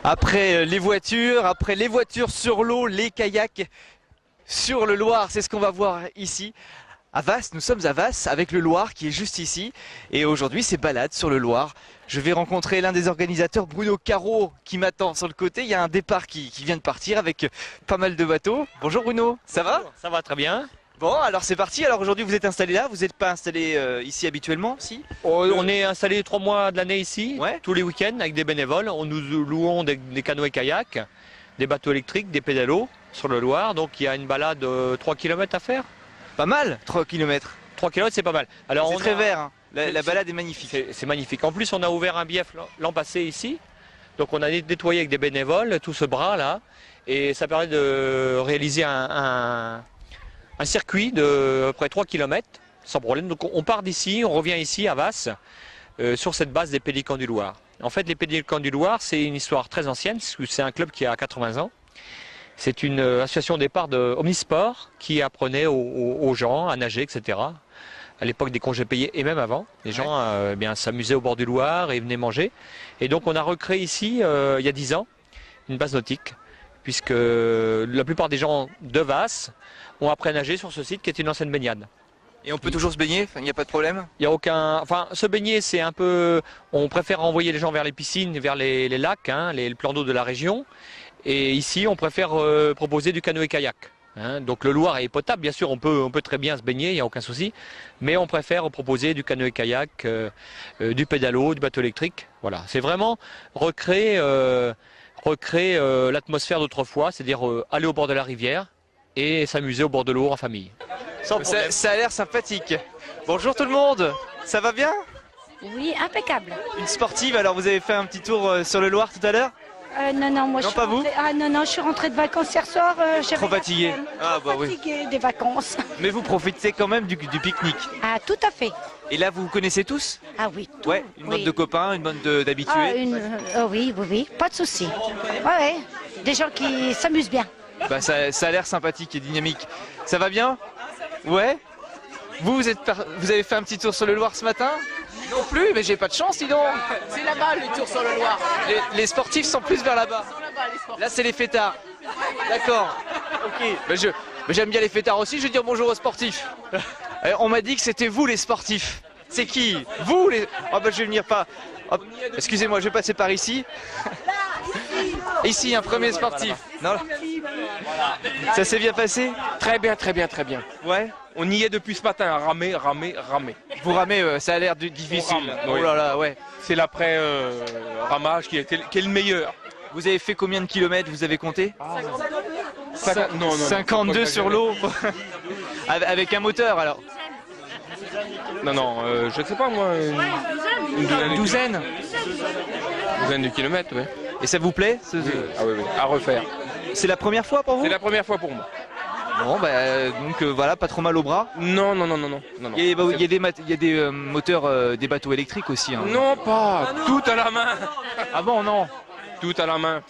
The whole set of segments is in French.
Après les voitures sur l'eau, les kayaks sur le Loir, c'est ce qu'on va voir ici. À Vasse, nous sommes à Vasse avec le Loir qui est juste ici. Et aujourd'hui, c'est balade sur le Loir. Je vais rencontrer l'un des organisateurs, Bruno Caro, qui m'attend sur le côté. Il y a un départ qui vient de partir avec pas mal de bateaux. Bonjour Bruno, ça va? Ça va très bien. Bon, alors c'est parti. Alors aujourd'hui, vous êtes installé là. Vous n'êtes pas installé ici habituellement, si? On est installé 3 mois de l'année ici, Ouais. tous les week-ends avec des bénévoles. On nous louons des canoës kayaks, des bateaux électriques, des pédalos sur le Loir. Donc il y a une balade de 3 km à faire. Pas mal, 3 km. 3 km, c'est pas mal. Alors C'est on très a- vert, hein. La balade est magnifique. C'est magnifique. En plus, on a ouvert un bief l'an passé ici. Donc on a nettoyé avec des bénévoles tout ce bras là. Et ça permet de réaliser un circuit de à peu près 3 km sans problème. Donc on part d'ici, on revient ici à Vasse sur cette base des Pélicans du Loir. En fait, les Pélicans du Loir, c'est une histoire très ancienne, parce que c'est un club qui a 80 ans. C'est une association au départ de Omnisport qui apprenait aux gens à nager, etc. À l'époque des congés payés et même avant. Les gens eh bien s'amusaient au bord du Loir et venaient manger. Et donc on a recréé ici, il y a 10 ans, une base nautique, puisque la plupart des gens de Vasse ont appris à nager sur ce site qui est une ancienne baignade. Et on peut toujours se baigner, il n'y a pas de problème? Il y a aucun, enfin, se baigner, c'est un peu, on préfère envoyer les gens vers les piscines, vers les lacs, hein, les plans d'eau de la région. Et ici, on préfère proposer du canoë-kayak. Hein. Donc le Loir est potable, bien sûr, on peut très bien se baigner, il n'y a aucun souci. Mais on préfère proposer du canoë-kayak, du pédalo, du bateau électrique. Voilà, c'est vraiment recréer l'atmosphère d'autrefois, c'est-à-dire aller au bord de la rivière et s'amuser au bord de l'eau en famille. Ça a l'air sympathique. Bonjour tout le monde, ça va bien? Oui, impeccable. Une sportive, alors vous avez fait un petit tour sur le Loir tout à l'heure? Non, moi Non, je suis pas vous? rentrée... Ah non, je suis rentrée de vacances hier soir. J'avais Trop fatiguée. la flemme. Ah bah oui. Fatiguée des vacances. Mais vous profitez quand même du pique-nique. Ah, tout à fait. Et là vous vous connaissez tous? Ah oui, tout. Ouais, une bande oui. de copains, une bande Ah, d'habitués. oui, pas de souci. Ouais, des gens qui s'amusent bien. Bah ça a l'air sympathique et dynamique. Ça va bien? Ouais. Vous avez fait un petit tour sur le Loir ce matin? Non plus, mais j'ai pas de chance, dis donc. C'est là-bas le tour sur le Loir. Les sportifs sont plus vers là-bas. Là, c'est les fêtards. D'accord. Ok. Mais j'aime bien les fêtards aussi. Je vais dire bonjour aux sportifs. On m'a dit que c'était vous les sportifs. C'est qui? Vous les. Oh bah je vais venir pas. Hop. Excusez-moi, je vais passer par ici. Ici, un premier sportif. Non. Ça s'est bien passé? Très bien, très bien, très bien. Ouais. On y est depuis ce matin, à ramer. Vous ramez, ça a l'air difficile. On rame, Oh oui. là là, ouais. C'est l'après ramage qui est le meilleur. Vous avez fait combien de kilomètres? Vous avez compté? Non, 52 sur l'eau. Avec un moteur alors? Non, je ne sais pas moi. Une douzaine de kilomètres, oui. Et ça vous plaît Ah oui, à refaire. C'est la première fois pour vous? C'est la première fois pour moi. Bon, bah, donc voilà, pas trop mal au bras. Non. Il y a des moteurs, des bateaux électriques aussi. Hein. Non, pas. Tout à la main. Ah bon, non. Tout à la main.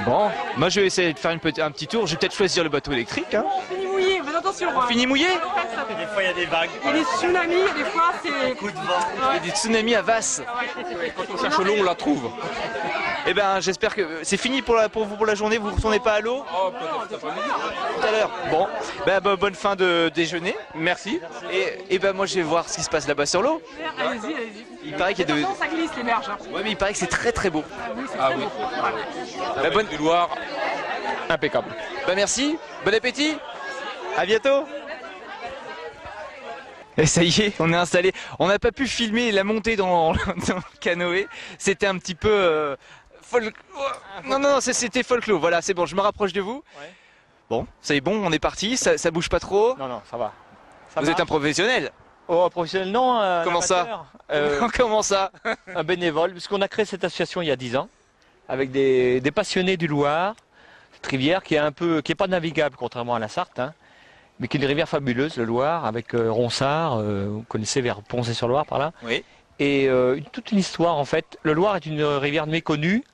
Bon, moi je vais essayer de faire un petit tour. Je vais peut-être choisir le bateau électrique. Hein. Fini mouillé, mais attention. On finit mouillé? Des fois, il y a des vagues. Il y a des tsunamis, et des fois c'est. Coup de vent. Il y a des tsunamis à Vasse. Quand on cherche l'eau, on la trouve. Eh ben, j'espère que c'est fini pour vous pour la journée. Vous ne retournez pas à l'eau Oh, peut-être tout à l'heure. Bon, bonne fin de déjeuner. Merci. Et ben moi je vais voir ce qui se passe là-bas sur l'eau. Allez-y. Il paraît qu'il y a de. Attention, ça glisse les berges. Ouais, mais il paraît que c'est très très beau. Ah oui. La bonne. Du Loir, impeccable. Bah merci, bon appétit, à bientôt. Et ça y est, on est installé. On n'a pas pu filmer la montée dans le canoë. C'était un petit peu Non, c'était folklore. Voilà, c'est bon, je me rapproche de vous. Ouais. Bon, c'est bon, on est parti. Ça bouge pas trop. Non, ça va. Vous êtes un professionnel. Oh, professionnel, non. Comment ça Comment ça? Un bénévole, puisqu'on a créé cette association il y a 10 ans, avec des passionnés du Loir, cette rivière qui est pas navigable contrairement à la Sarthe, hein, mais qui est une rivière fabuleuse, le Loir, avec Ronsard, vous connaissez vers Poncé-sur-Loire par là. Oui. Et toute une histoire en fait. Le Loir est une rivière méconnue.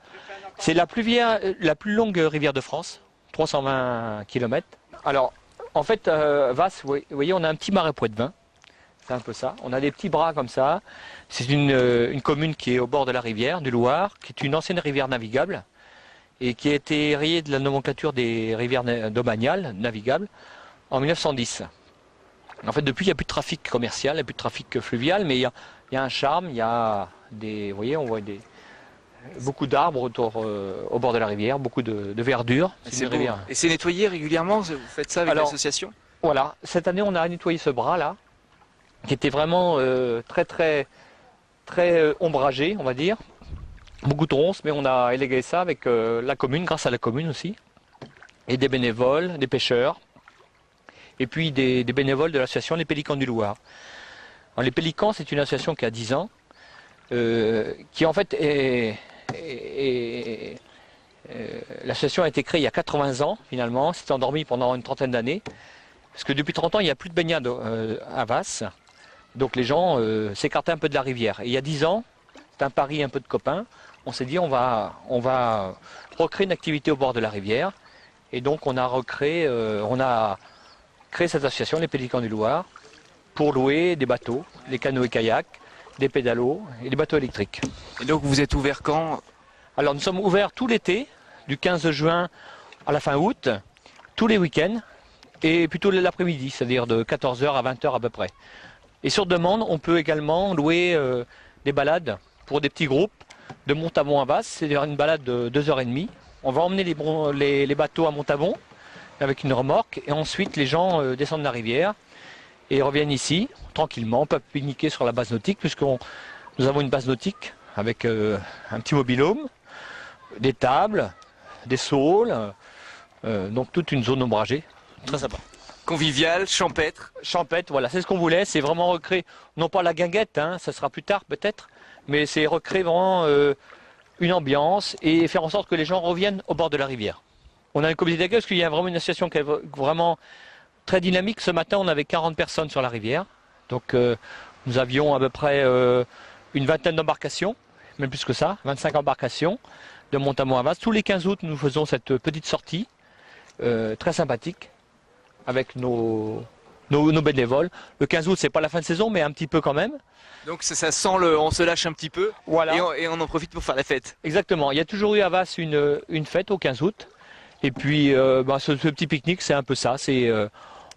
C'est la plus longue rivière de France, 320 km. Alors, en fait, Vasse, vous voyez, on a un petit marais Poitevin. C'est un peu ça. On a des petits bras comme ça. C'est une commune qui est au bord de la rivière du Loir, qui est une ancienne rivière navigable et qui a été rayée de la nomenclature des rivières domaniales navigables en 1910. En fait, depuis, il n'y a plus de trafic commercial, il n'y a plus de trafic fluvial, mais il y a un charme, il y a des, vous voyez, on voit beaucoup d'arbres autour, au bord de la rivière, beaucoup de verdure. C'est une beau. rivière. Et c'est nettoyé régulièrement? Vous faites ça avec Alors, l'association? Voilà, cette année, on a nettoyé ce bras-là, qui était vraiment très ombragé, on va dire. Beaucoup de ronces, mais on a élégué ça avec la commune, grâce à la commune aussi, et des bénévoles, des pêcheurs, et puis des bénévoles de l'association Les Pélicans du Loir. Alors, les Pélicans, c'est une association qui a 10 ans, qui en fait l'association a été créée il y a 80 ans, finalement, s'est endormie pendant une trentaine d'années, parce que depuis 30 ans, il n'y a plus de baignade à Vasse, donc les gens s'écartaient un peu de la rivière. Et il y a 10 ans, c'est un pari un peu de copains, on s'est dit on va recréer une activité au bord de la rivière, et donc on a créé cette association, les Pélicans du Loir, pour louer des bateaux, des canoës-kayaks, des pédalos et des bateaux électriques. Et donc vous êtes ouvert quand? Alors nous sommes ouverts tout l'été, du 15 juin à la fin août, tous les week-ends, et plutôt l'après-midi, c'est-à-dire de 14h à 20h à peu près. Et sur demande, on peut également louer des balades pour des petits groupes de Montabon à Vasse, c'est-à-dire une balade de 2h30. On va emmener les bateaux à Montabon avec une remorque, et ensuite les gens descendent la rivière et reviennent ici, tranquillement, on peut pique-niquer sur la base nautique, puisque nous avons une base nautique avec un petit mobil-home, des tables, des saules, donc toute une zone ombragée, très sympa. Convivial, champêtre. Champêtre, voilà, c'est ce qu'on voulait, c'est vraiment recréer, non pas la guinguette, hein, ça sera plus tard peut-être, mais c'est recréer vraiment une ambiance et faire en sorte que les gens reviennent au bord de la rivière. On a un comité d'accueil parce qu'il y a vraiment une association qui est vraiment très dynamique. Ce matin, on avait 40 personnes sur la rivière. Donc nous avions à peu près une vingtaine d'embarcations, même plus que ça, 25 embarcations de Montabon à Vasse. Tous les 15 août, nous faisons cette petite sortie très sympathique avec nos bénévoles. Le 15 août, c'est pas la fin de saison, mais un petit peu quand même. Donc ça sent on se lâche un petit peu, Voilà. et on en profite pour faire la fête. Exactement. Il y a toujours eu à Vasse une fête au 15 août. Et puis ce petit pique-nique, c'est un peu ça.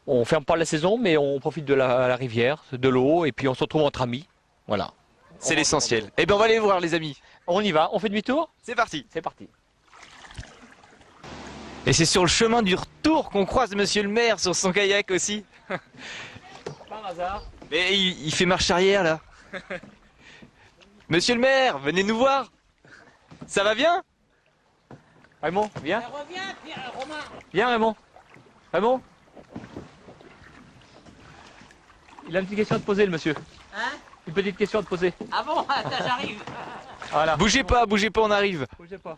On ferme pas la saison, mais on profite de la rivière, de l'eau, et puis on se retrouve entre amis. Voilà. C'est l'essentiel. Eh bien on va aller voir les amis. On y va, on fait demi-tour? C'est parti. C'est parti. Et c'est sur le chemin du retour qu'on croise monsieur le maire sur son kayak aussi. Par hasard. Mais il fait marche arrière là. Monsieur le maire, venez nous voir. Ça va bien? Raymond, viens. Viens Raymond. Raymond. Il a une petite question à te poser le monsieur. Hein? Une petite question à te poser. Ah bon, attends, j'arrive. Voilà. Bougez pas, on arrive. Bougez pas.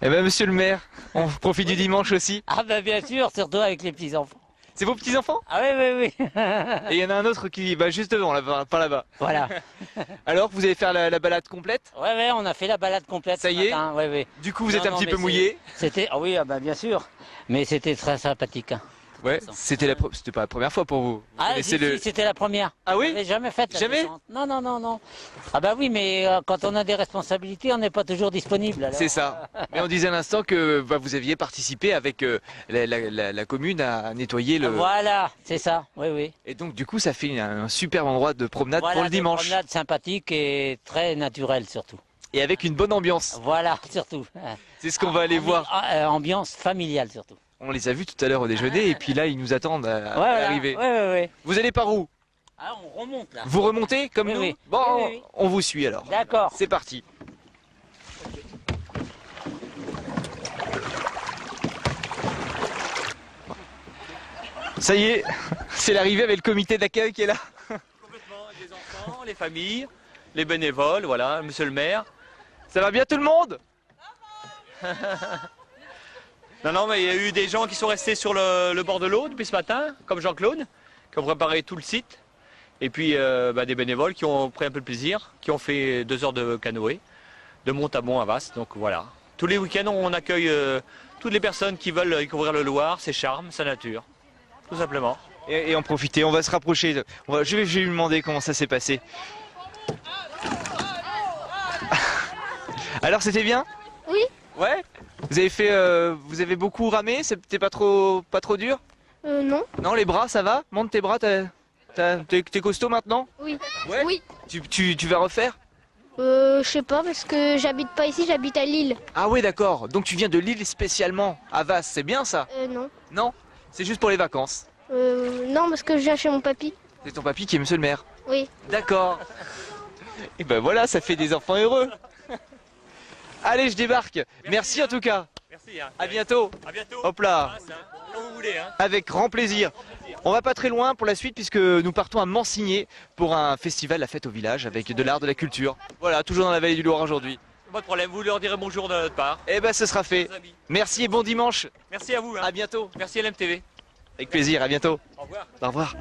Eh ben monsieur le maire, on profite du dimanche aussi. Ah bah bien sûr, surtout avec les petits-enfants. C'est vos petits-enfants? Ah oui. Et il y en a un autre qui va juste devant, là-bas, pas là-bas. Voilà. Alors, vous allez faire la balade complète? Ouais, on a fait la balade complète. Ça ce y est? matin. Ouais. Du coup, vous êtes un petit mais peu mouillé? C'était, ah oui, bah bien sûr. Mais c'était très sympathique. Hein. Ouais, c'était pas la première fois pour vous. Vous Ah connaissez si, c'était la première. Ah oui? J'avais jamais fait la Jamais? descente. Non. Ah bah oui, mais quand on a des responsabilités, on n'est pas toujours disponible. Alors. C'est ça. Mais on disait à l'instant que vous aviez participé avec la commune à nettoyer le... Voilà, c'est ça, oui. Et donc du coup ça fait un super endroit de promenade Voilà, pour le dimanche. Une promenade sympathique et très naturelle surtout. Et avec une bonne ambiance. Voilà, surtout. C'est ce qu'on va aller voir. Ambiance familiale surtout. On les a vus tout à l'heure au déjeuner et puis là ils nous attendent à Voilà. arriver. Ouais. Vous allez par où? Ah, on remonte là. Vous remontez comme Oui, nous? oui. Bon, Oui. on vous suit alors. D'accord. C'est parti. Ça y est, c'est l'arrivée avec le comité d'accueil qui est là. Complètement, les enfants, les familles, les bénévoles, voilà, monsieur le maire. Ça va bien tout le monde? Non, mais il y a eu des gens qui sont restés sur le bord de l'eau depuis ce matin, comme Jean-Claude, qui ont préparé tout le site. Et puis des bénévoles qui ont pris un peu de plaisir, qui ont fait 2 heures de canoë, de Montabon à Vasse. Donc voilà, Tous les week-ends, on accueille toutes les personnes qui veulent découvrir le Loir, ses charmes, sa nature, tout simplement. Et en profiter, on va se rapprocher. Je vais lui demander comment ça s'est passé. Alors c'était bien? Oui. Ouais. Vous avez beaucoup ramé? C'était pas trop dur? Non. Non, les bras, ça va? Monte tes bras, t'es costaud maintenant? Oui. Ouais. Oui. Tu vas refaire? Je sais pas parce que j'habite pas ici, j'habite à Lille. Ah oui, d'accord. Donc tu viens de Lille spécialement à Vas, c'est bien ça? Non. Non? C'est juste pour les vacances. Non, parce que je viens chez mon papy. C'est ton papy qui est monsieur le maire? Oui. D'accord. Et ben voilà, ça fait des enfants heureux. Allez, je débarque. Merci en tout cas. Merci. Hein. À bientôt. À bientôt. Hop là. Quand vous voulez. Hein. Avec grand plaisir. On va pas très loin pour la suite puisque nous partons à Mansigné pour un festival, la fête au village avec de l'art, de la culture. Voilà, toujours dans la vallée du Loir aujourd'hui. Pas de problème, vous leur direz bonjour de notre part. Eh ben ce sera fait. Merci et bon dimanche. Merci à vous. Hein. À bientôt. Merci LMTV. Avec plaisir, à bientôt. Au revoir. Au revoir.